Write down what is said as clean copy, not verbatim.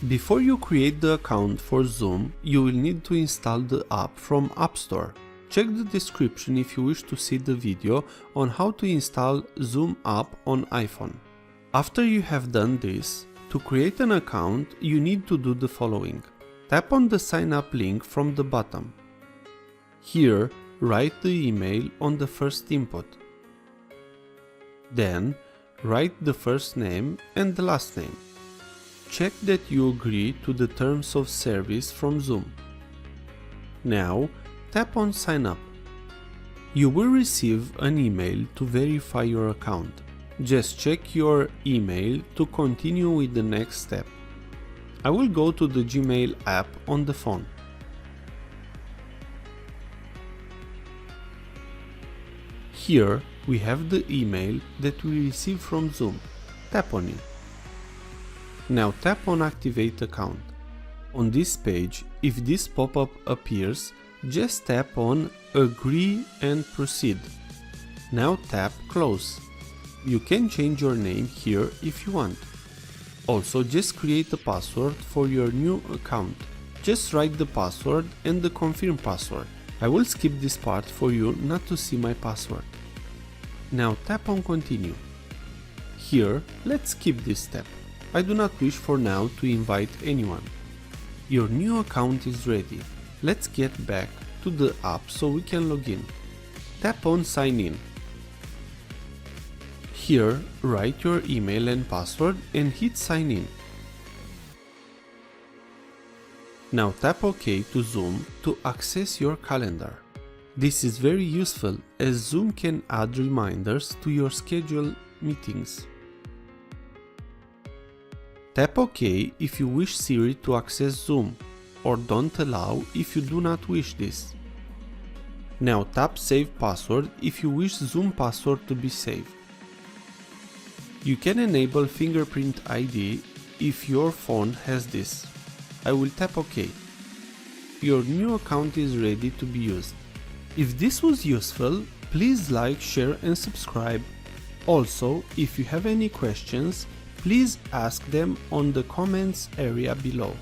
Before you create the account for Zoom, you will need to install the app from App Store. Check the description if you wish to see the video on how to install Zoom app on iPhone. After you have done this, to create an account, you need to do the following. Tap on the sign up link from the bottom. Here, write the email on the first input. Then, write the first name and the last name. Check that you agree to the terms of service from Zoom. Now, tap on Sign Up. You will receive an email to verify your account. Just check your email to continue with the next step. I will go to the Gmail app on the phone. Here we have the email that we received from Zoom. Tap on it. Now tap on Activate Account. On this page, if this pop-up appears, just tap on Agree and Proceed. Now tap Close. You can change your name here if you want. Also, just create a password for your new account. Just write the password and the confirm password. I will skip this part for you not to see my password. Now tap on Continue. Here, let's skip this step. I do not wish for now to invite anyone. Your new account is ready. Let's get back to the app so we can log in. Tap on Sign In. Here, write your email and password and hit Sign In. Now tap OK to Zoom to access your calendar. This is very useful as Zoom can add reminders to your scheduled meetings. Tap OK if you wish Siri to access Zoom, or don't allow if you do not wish this. Now tap Save Password if you wish Zoom password to be saved. You can enable fingerprint ID if your phone has this. I will tap OK. Your new account is ready to be used. If this was useful, please like, share and subscribe. Also, if you have any questions, please ask them on the comments area below.